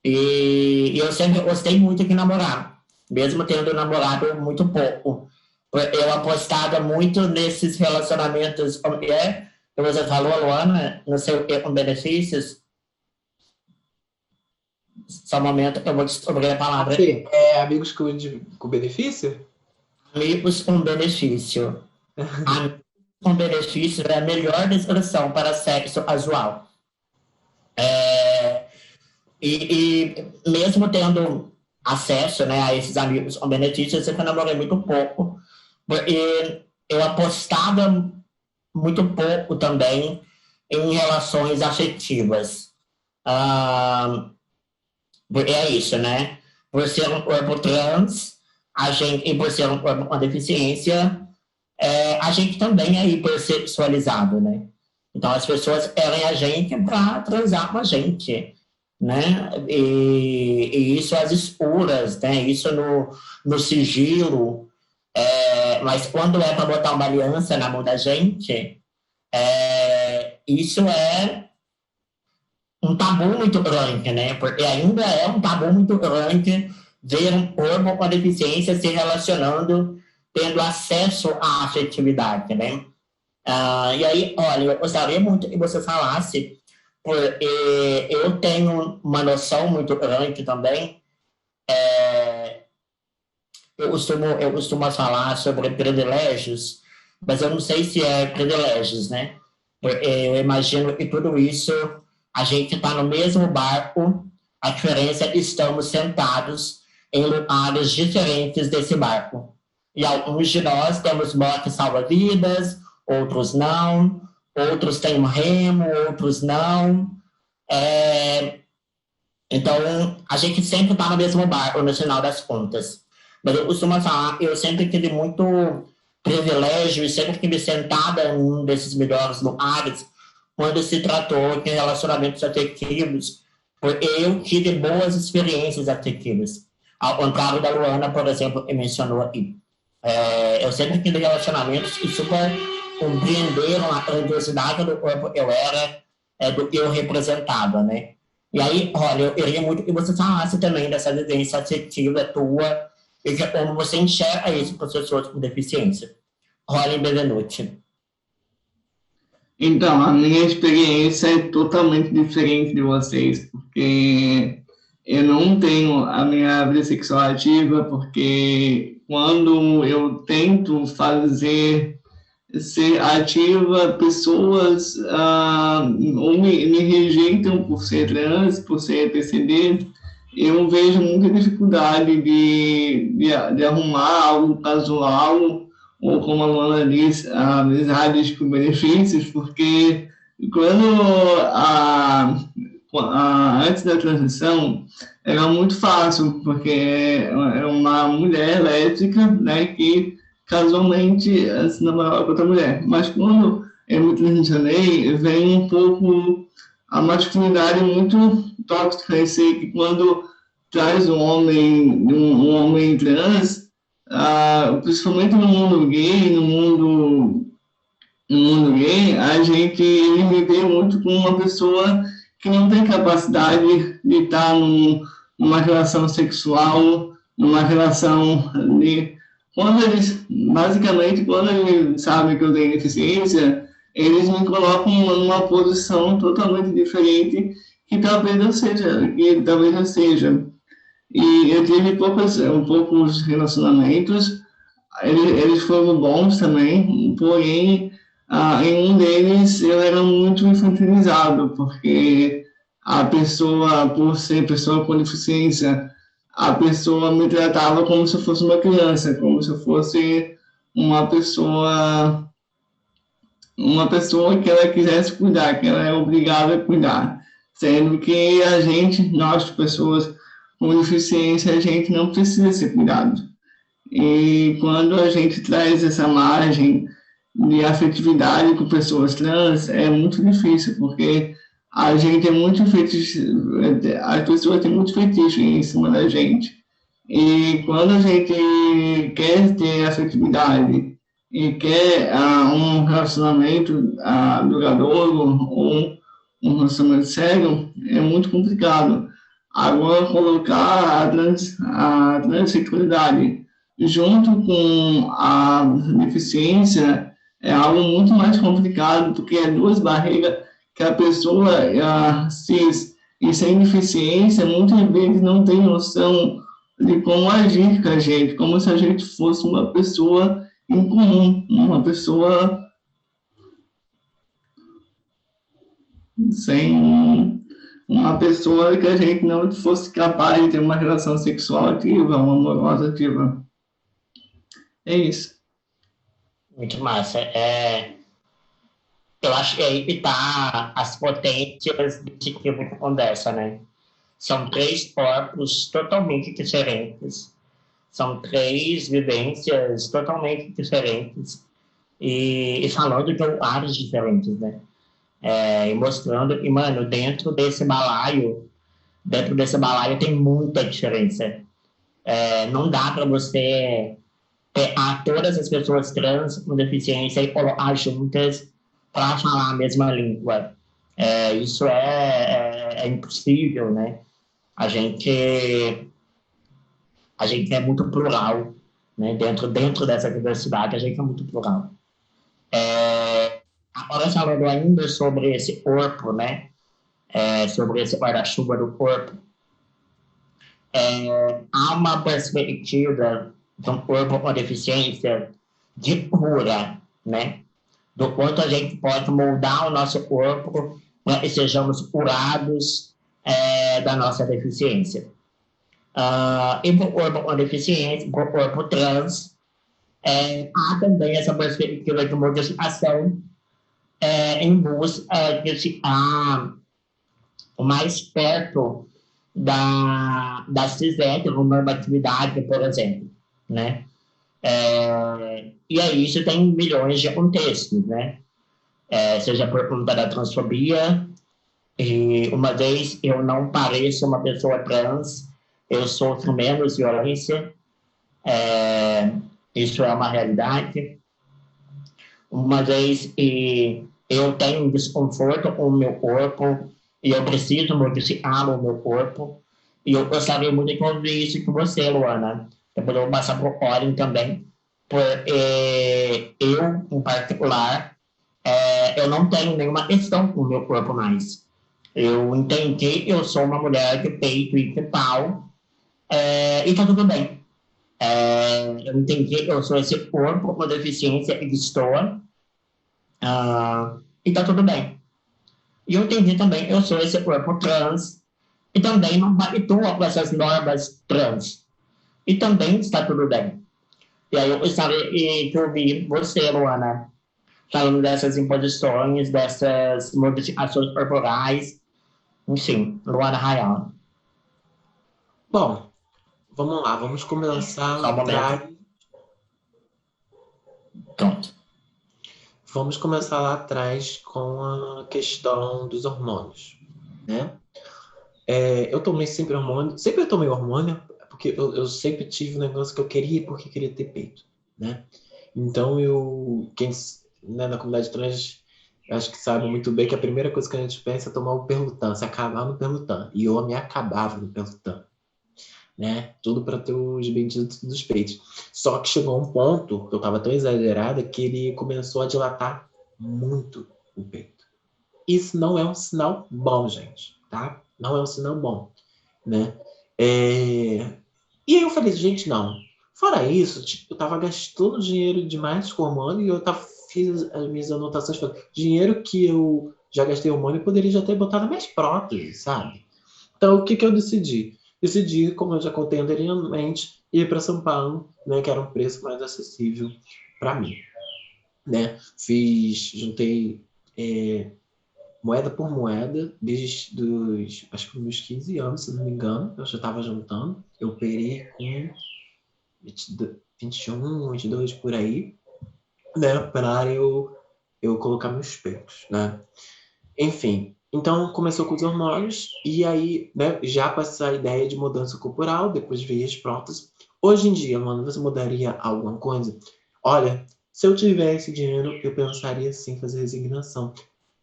E eu sempre gostei muito de namorar, mesmo tendo namorado muito pouco. Eu apostava muito nesses relacionamentos que você falou, Luana, não sei o que, com benefícios. Só um momento, eu vou descobrir a palavra. Amigos com benefício? Amigos com benefício. Amigos com benefício é a melhor descrição para sexo casual. E mesmo tendo acesso, né, a esses amigos com benefício, eu sempre namorei muito pouco. Porque eu apostava muito pouco também em relações afetivas. É isso, né? Por ser um corpo trans, e por ser um corpo com deficiência, a gente também é hipersexualizado, né? Então as pessoas querem a gente para transar com a gente, né? E isso às escuras, né? Isso no sigilo. Mas quando é para botar uma aliança na mão da gente, isso é um tabu muito grande, né? Porque ainda é um tabu muito grande ver um corpo com deficiência se relacionando, tendo acesso à afetividade, né? E aí, olha, eu gostaria muito que você falasse, porque eu tenho uma noção muito grande também eu costumo falar sobre privilégios, mas eu não sei se é privilégios, né? Eu imagino que tudo isso, a gente está no mesmo barco, a diferença é que estamos sentados em lugares diferentes desse barco. E alguns de nós temos bote salva-vidas, outros não, outros têm um remo, outros não. É, então, a gente sempre está no mesmo barco no final das contas. Mas eu costumo falar, eu sempre tive muito privilégio e sempre tive sentada em um desses melhores lugares quando se tratou de relacionamentos afetivos, porque eu tive boas experiências afetivas. Ao contrário da Luana, por exemplo, que mencionou aqui. Eu sempre tive relacionamentos que super compreenderam a grandiosidade do corpo que eu era, do que eu representava, né? E aí, olha, eu queria muito que você falasse também dessa vivência afetiva tua e de como você enxerga isso para as pessoas com deficiência. Rolim Bevenuti. Então, a minha experiência é totalmente diferente de vocês, porque eu não tenho a minha vida sexual ativa, porque quando eu tento ser ativa, pessoas ou me rejeitam por ser trans, por ser PCD. Eu vejo muita dificuldade de arrumar algo casual, ou como a Luana diz, amizades com benefícios, porque quando antes da transição era muito fácil, porque era uma mulher lésbica, né, que casualmente se namorava com outra mulher. Mas quando eu me transicionei, vem um pouco a masculinidade muito tóxica. Eu sei que quando traz um homem trans, principalmente no mundo gay, ele me vê muito como uma pessoa que não tem capacidade de estar numa relação sexual, numa relação de... Quando eles sabem que eu tenho deficiência, eles me colocam numa posição totalmente diferente que talvez eu seja. E eu tive poucos relacionamentos, eles foram bons também, porém, em um deles eu era muito infantilizado, porque a pessoa, por ser pessoa com deficiência, a pessoa me tratava como se eu fosse uma criança, como se eu fosse uma pessoa que ela quisesse cuidar, que ela é obrigada a cuidar, sendo que nós pessoas com deficiência, a gente não precisa ser cuidado. E quando a gente traz essa margem de afetividade com pessoas trans, é muito difícil, porque a gente é muito fetiche, as pessoas têm muito fetiche em cima da gente. E quando a gente quer ter afetividade e quer um relacionamento duradouro ou um relacionamento sério, é muito complicado. Agora, colocar a transexualidade junto com a deficiência é algo muito mais complicado, porque é duas barreiras que a pessoa cis e sem deficiência muitas vezes não tem noção de como agir com a gente, como se a gente fosse uma pessoa incomum, uma pessoa uma pessoa que a gente não fosse capaz de ter uma relação sexual ativa, uma amorosa ativa. É isso. Muito massa. Eu acho que aí que tá as potências desse tipo de conversa, né? São três corpos totalmente diferentes. São três vivências totalmente diferentes. E falando de lugares diferentes, né? E mostrando que, mano, dentro desse balaio tem muita diferença. Não dá para você pegar todas as pessoas trans com deficiência e colocar juntas para falar a mesma língua. Isso é impossível, né? A gente é muito plural, né? Dentro dessa diversidade, a gente é muito plural. Agora, falando ainda sobre esse corpo, né? Sobre esse guarda-chuva do corpo, há uma perspectiva um corpo com deficiência de cura, né? Do quanto a gente pode moldar o nosso corpo para que sejamos curados da nossa deficiência. E para o corpo com deficiência, para o corpo trans, há também essa perspectiva de modificação em busca de ficar o mais perto da cis-heteronormatividade, por exemplo, né? E aí isso tem milhões de contextos, né? Seja por conta da transfobia, e uma vez eu não pareço uma pessoa trans, eu sofro menos violência, isso é uma realidade. Uma vez eu tenho um desconforto com o meu corpo e eu preciso modificar o meu corpo, e eu gostaria muito de ouvir isso com você, Luana. Eu vou passar por Colin também, porque eu, em particular, eu não tenho nenhuma questão com o meu corpo mais. Eu entendi que eu sou uma mulher de peito e de pau, e tá tudo bem. Eu entendi que eu sou esse corpo com deficiência e estou, e tá tudo bem. E eu entendi também que eu sou esse corpo trans, e também não pactua com essas normas trans. E também está tudo bem. E aí eu gostaria de ouvir você, Luana, falando dessas imposições, dessas modificações corporais, enfim, Luana Rayala. Bom, vamos lá, vamos começar Só um atrás. Pronto. Vamos começar lá atrás com a questão dos hormônios, né? Eu tomei sempre hormônio, sempre eu tomei hormônio, porque eu sempre tive um negócio que eu queria porque queria ter peito, né? Então quem, né, na comunidade trans, acho que sabe muito bem que a primeira coisa que a gente pensa é tomar o Perlutan, se acabar no Perlutan. E eu me acabava no Perlutan, né? Tudo para ter os benditos dos peitos. Só que chegou um ponto que eu estava tão exagerada que ele começou a dilatar muito o peito. Isso não é um sinal bom, gente, tá? Não é um sinal bom, né? E aí eu falei, gente, não. Fora isso, tipo, eu tava gastando dinheiro demais com hormônio e eu fiz as minhas anotações falando, dinheiro que eu já gastei hormônio eu poderia já ter botado mais próteses, sabe? Então, o que eu decidi? Decidi, como eu já contei anteriormente, ir para São Paulo, né, que era um preço mais acessível para mim, né? Juntei moeda por moeda, desde acho que meus 15 anos, se não me engano, eu já estava juntando. Eu operei com 21, 22 por aí, né, para eu colocar meus peitos, né? Enfim, então começou com os hormônios e aí, né, já com essa ideia de mudança corporal, depois veio as próteses. Hoje em dia, mano, você mudaria alguma coisa? Olha, se eu tivesse dinheiro, eu pensaria sim em fazer resignação,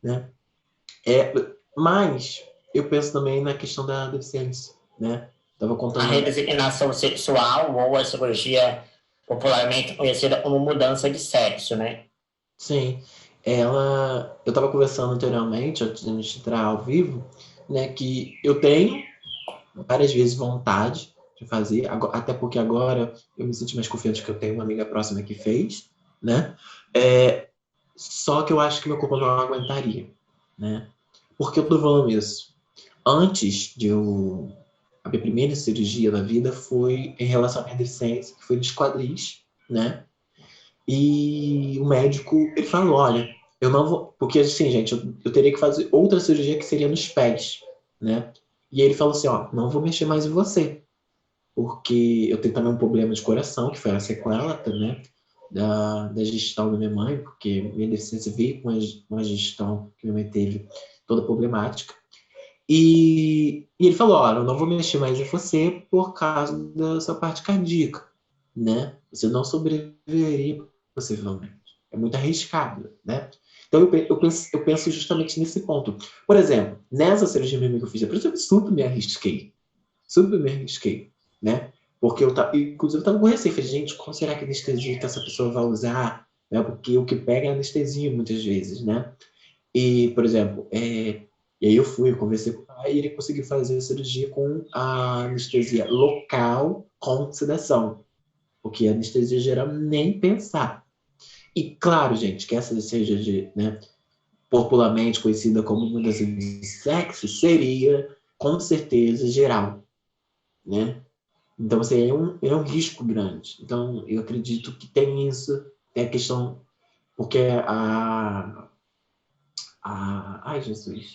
né? Mas eu penso também na questão da deficiência, né? Tava contando... A redesignação sexual ou a cirurgia popularmente conhecida como mudança de sexo, né? Sim. Eu estava conversando anteriormente, antes de a gente entrar ao vivo, né, que eu tenho várias vezes vontade de fazer, até porque agora eu me sinto mais confiante que eu tenho uma amiga próxima que fez, né? Só que eu acho que meu corpo não aguentaria, né? Por que eu tô falando isso? Antes de a minha primeira cirurgia da vida foi em relação à minha deficiência, que foi nos quadris, né? E o médico, ele falou, olha, eu não vou... Porque, assim, gente, eu teria que fazer outra cirurgia que seria nos pés, né? E ele falou assim, ó, não vou mexer mais em você. Porque eu tenho também um problema de coração, que foi a sequela, né? Da gestão da minha mãe, porque minha deficiência veio com uma gestão que minha mãe teve toda problemática. E ele falou, olha, eu não vou mexer mais em você por causa da sua parte cardíaca, né? Você não sobreviveria possivelmente. É muito arriscado, né? Então eu penso justamente nesse ponto. Por exemplo, nessa cirurgia mesmo que eu fiz, por exemplo, super me arrisquei, né? Porque inclusive eu estava com receio, falei, gente, qual será que é a anestesia que essa pessoa vai usar? Né? Porque o que pega é anestesia muitas vezes, né? E, por exemplo, e aí eu conversei com o pai e ele conseguiu fazer a cirurgia com a anestesia local com sedação, Porque anestesia geral nem pensar. E claro, gente, que essa seja né, popularmente conhecida como mudança de sexo, seria com certeza geral, né? Então, assim, é um risco grande. Então, eu acredito que tem isso, tem a questão, porque ai, Jesus,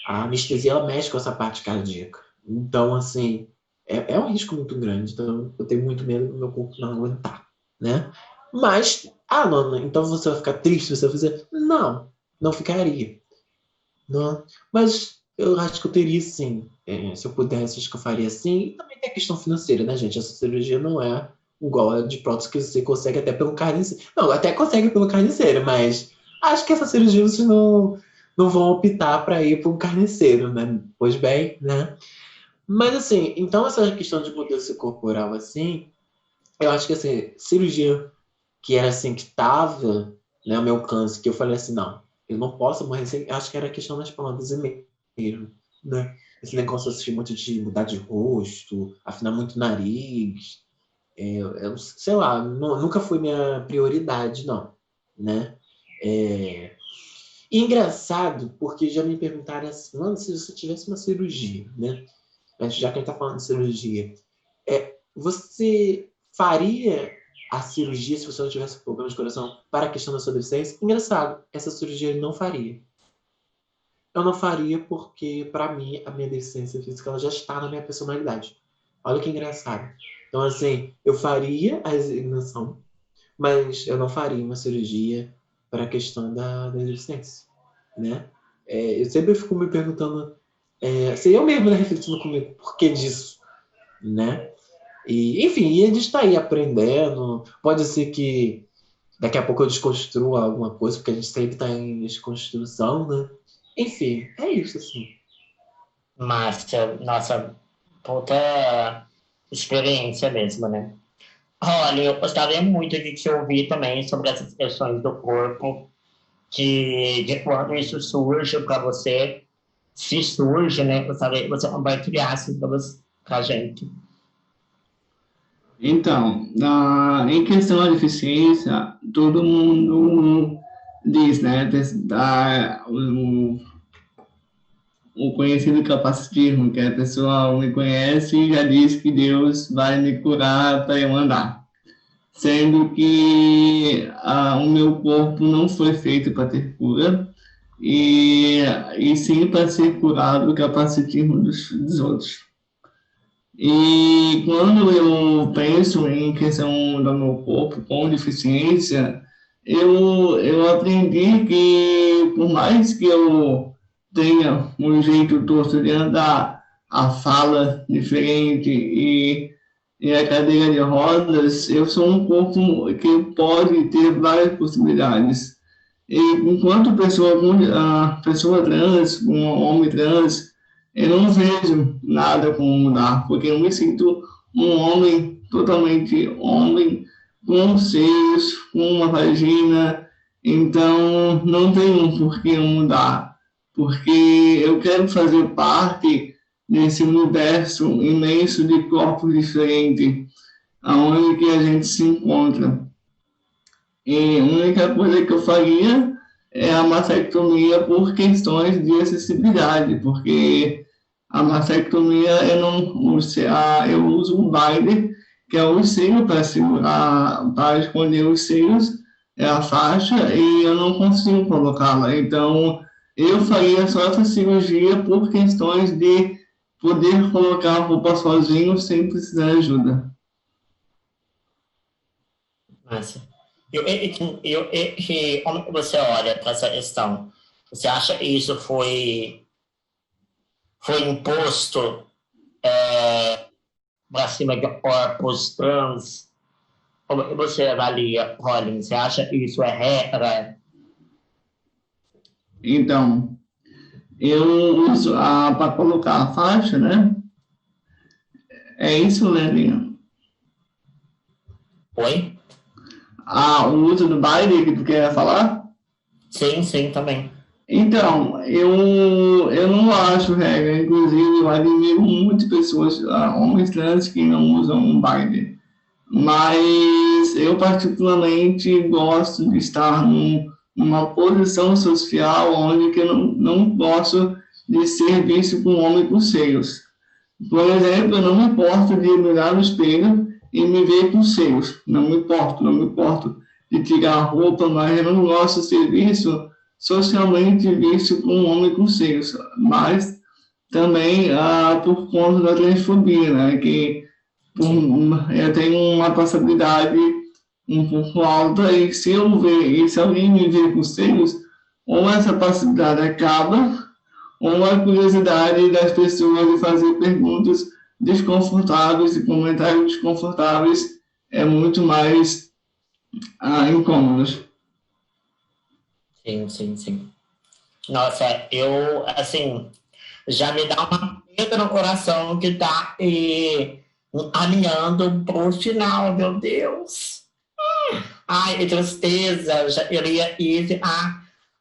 a anestesia, ela mexe com essa parte cardíaca. Então, assim, é um risco muito grande. Então, eu tenho muito medo do meu corpo não aguentar, né? Mas, não, então você vai ficar triste se você fizer? Não ficaria. Não. Mas eu acho que eu teria sim. Se eu pudesse, acho que eu faria sim. E também tem a questão financeira, né, gente? Essa cirurgia não é igual a de prótese que você consegue até pelo carniceiro. Não, até consegue pelo carniceiro, mas acho que essa cirurgia vocês não vão optar para ir para um carniceiro, né? Pois bem, né? Mas assim, então essa questão de mudança corporal, assim, eu acho que assim, cirurgia que era assim, que estava, né, ao meu alcance, que eu falei assim, não, eu não posso morrer sem. Acho que era a questão das palavras mesmo, né? Esse negócio assim, muito de mudar de rosto, afinar muito o nariz. Eu sei lá, nunca foi minha prioridade, não, né? E engraçado, porque já me perguntaram assim, mano, se você tivesse uma cirurgia, né? Mas já que a gente tá falando de cirurgia, você faria a cirurgia se você não tivesse problema de coração para a questão da sua deficiência? Engraçado, essa cirurgia eu não faria. Eu não faria porque, para mim, a minha deficiência física ela já está na minha personalidade. Olha que engraçado. Então, assim, eu faria a resignação, mas eu não faria uma cirurgia para a questão da deficiência, né? Eu sempre fico me perguntando, assim, eu mesmo, né, refletindo comigo, por que disso, né? E, enfim, a gente está aí aprendendo. Pode ser que daqui a pouco eu desconstrua alguma coisa, porque a gente sempre está em desconstrução, né? Enfim, é isso, assim. Márcia, nossa, puta experiência mesmo, né? Olha, eu gostaria muito de te ouvir também sobre essas questões do corpo, de quando isso surge para você, se surge, né? Gostaria que você compartilhasse para a gente. Então, em questão da deficiência, todo mundo diz, né? O conhecido capacitismo, que a pessoa me conhece e já diz que Deus vai me curar para eu andar. Sendo que o meu corpo não foi feito para ter cura, e sim para ser curado do capacitismo dos outros. E quando eu penso em questão do meu corpo com deficiência, eu aprendi que, por mais que eu tenha um jeito torto de andar, a fala diferente e a cadeira de rodas, eu sou um corpo que pode ter várias possibilidades. E enquanto pessoa trans, um homem trans, eu não vejo nada como mudar, porque eu me sinto um homem totalmente homem, com seios, com uma vagina, então não tem por que mudar, porque eu quero fazer parte desse universo imenso de corpos diferentes, aonde que a gente se encontra. E a única coisa que eu faria é a mastectomia por questões de acessibilidade, porque a mastectomia eu uso um binder, que é o seio para segurar, para esconder os seios, é a faixa, e eu não consigo colocá-la. Então, eu faria só essa cirurgia por questões de poder colocar a roupa sozinho sem precisar de ajuda. Márcia. Como você olha para essa questão? Você acha que isso foi imposto para cima de corpos trans? Como você avalia, Rollins? Você acha que isso é regra? Então, eu uso para colocar a faixa, né? É isso, Leninha? Oi? O uso do baile que tu quer falar? Sim, também. Então, eu não acho regra. Inclusive, eu admiro muitas pessoas, homens trans, que não usam um baile. mas eu particularmente gosto de estar numa posição social onde que eu não posso de ser visto como um homem com seios. Por exemplo, eu não me importo de olhar no espelho e me ver com seios. Não me importo de tirar a roupa, mas eu não gosto de ser visto socialmente visto como um homem com seios. Mas também por conta da transfobia, né? Que eu tenho uma passabilidade um pouco alta e se alguém me ver com seios, ou essa passabilidade acaba, ou a curiosidade das pessoas de fazer perguntas desconfortáveis e comentários desconfortáveis é muito mais incômodos. Sim. Nossa, eu, assim, já me dá uma perda no coração que tá alinhando pro final, meu Deus. Ai, que tristeza. Eu ia ir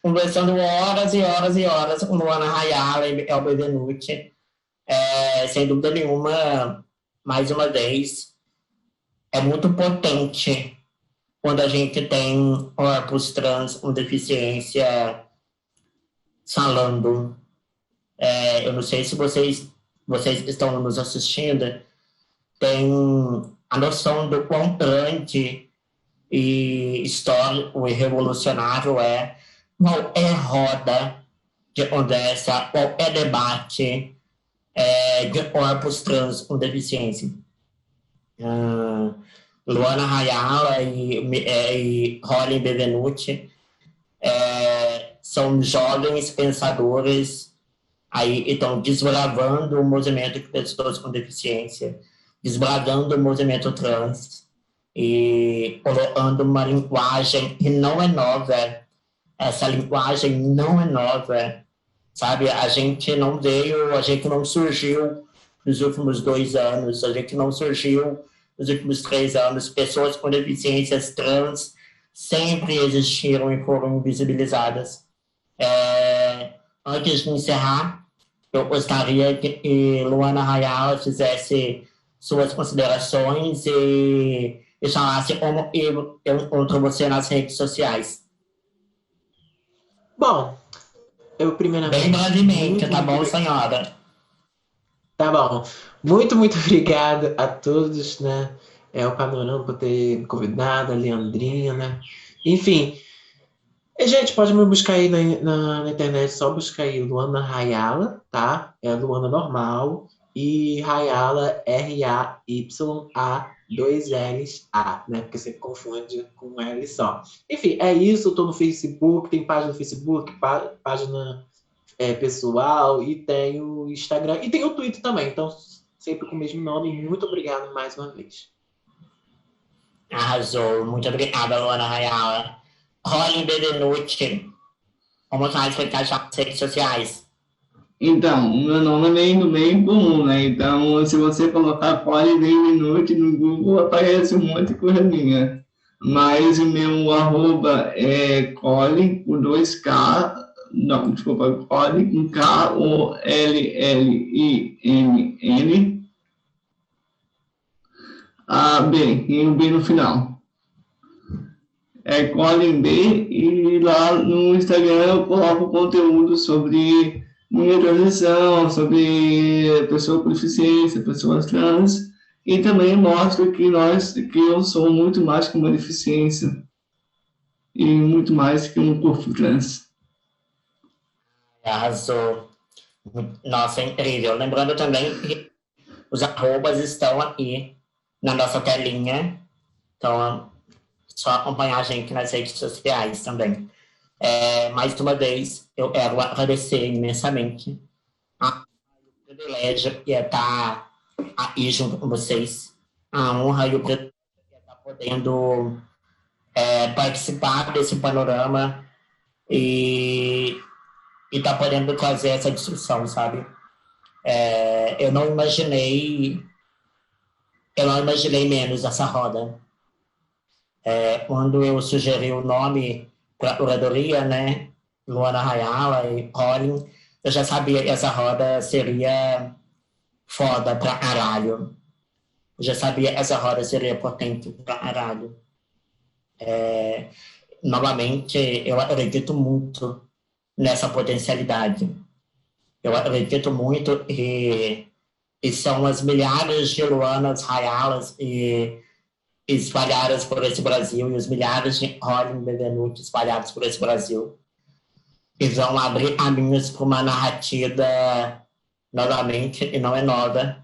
conversando horas e horas e horas com Luana Rayala e Elber Denucci. Sem dúvida nenhuma, mais uma vez, é muito potente quando a gente tem corpos trans com deficiência falando. Eu não sei se vocês estão nos assistindo, tem a noção do quão grande e histórico e revolucionário qual é roda de conversa, qual é debate de corpos trans com deficiência. Luana Rayala e Rolin Bevenuti são jovens pensadores aí estão desbravando o movimento de pessoas com deficiência, desbravando o movimento trans e colocando uma linguagem que não é nova. Essa linguagem não é nova, sabe? A gente não surgiu nos últimos 2 anos, a gente não surgiu nos últimos 3 anos. Pessoas com deficiências trans sempre existiram e foram invisibilizadas. Antes de encerrar, eu gostaria que Luana Rayala fizesse suas considerações e falasse como eu encontro você nas redes sociais. Bom, eu primeiramente... Bem brevemente, tá bom, senhora? Tá bom. Muito obrigado a todos, né? O Panorama por ter me convidado, a Leandrinha, né? Enfim, gente, pode me buscar aí na internet, só buscar aí Luana Rayala, tá? É Luana normal e Rayala, R-A-Y-A, 2 L's A, né? Porque você confunde com um L só. Enfim, é isso. Eu tô no Facebook, tem página no Facebook, página pessoal, e tem o Instagram, e tem o Twitter também. Então, sempre com o mesmo nome. Muito obrigado mais uma vez. Arrasou. Muito obrigada, Luana Rayala. Rolin Bevenuti, como faz para encaixar nas redes sociais? Então, o meu nome é bem comum, né? Então, se você colocar Rolin Bevenuti no Google, aparece um monte de coisa minha. Mas o meu arroba é Colin, com 2K, não, desculpa, Colin, com K-O-L-L-I-N-N, B, e um B no final. É Colin B, e lá no Instagram eu coloco conteúdo sobre minha transição, sobre pessoa com deficiência, pessoas trans, e também mostro que eu sou muito mais que uma deficiência e muito mais que um corpo trans. Arrasou. Nossa, incrível. Lembrando também que os arrobas estão aqui na nossa telinha, então só acompanhar a gente nas redes sociais também. Mais uma vez, eu quero agradecer imensamente o privilégio que é estar aqui junto com vocês, a honra e o privilégio de estar podendo participar desse panorama e estar podendo trazer essa discussão, sabe? Eu não imaginei menos essa roda. Quando eu sugeri o nome para a curadoria, né, Luana Rayala e Rolin, eu já sabia que essa roda seria foda pra caralho. Eu já sabia que essa roda seria potente pra caralho. Novamente, eu acredito muito nessa potencialidade. Eu acredito muito e são as milhares de Luanas Rayalas e espalhadas por esse Brasil e os milhares de Rolling Bevenuti espalhados por esse Brasil e vão abrir caminhos para uma narrativa novamente, e não é nova,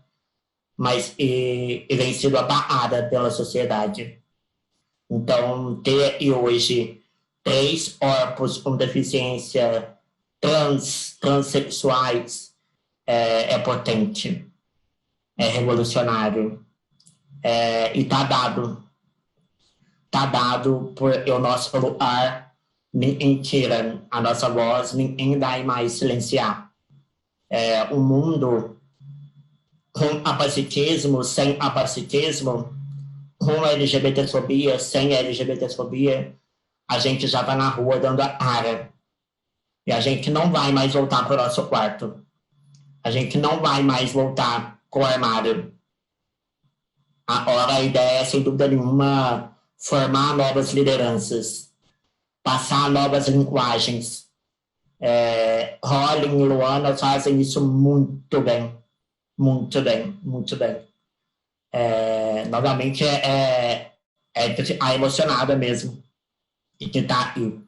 mas e vem sido apagada pela sociedade. Então, ter hoje 3 corpos com deficiência transexuais é potente, é revolucionário, e tá dado por o nosso lugar, ninguém tira a nossa voz, ninguém vai mais silenciar. O mundo com capacitismo, sem capacitismo, com LGBTfobia, sem LGBTfobia, a gente já tá na rua dando a cara. E a gente não vai mais voltar pro nosso quarto. A gente não vai mais voltar com o armário. Agora a ideia é, sem dúvida nenhuma, formar novas lideranças, passar novas linguagens. Rolling e Luana fazem isso muito bem. Muito bem, muito bem. Novamente, de ficar emocionada mesmo de estar aqui.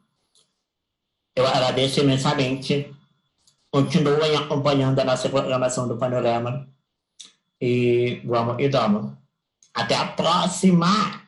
Eu agradeço imensamente. Continuem acompanhando a nossa programação do Panorama. E vamos. Até a próxima!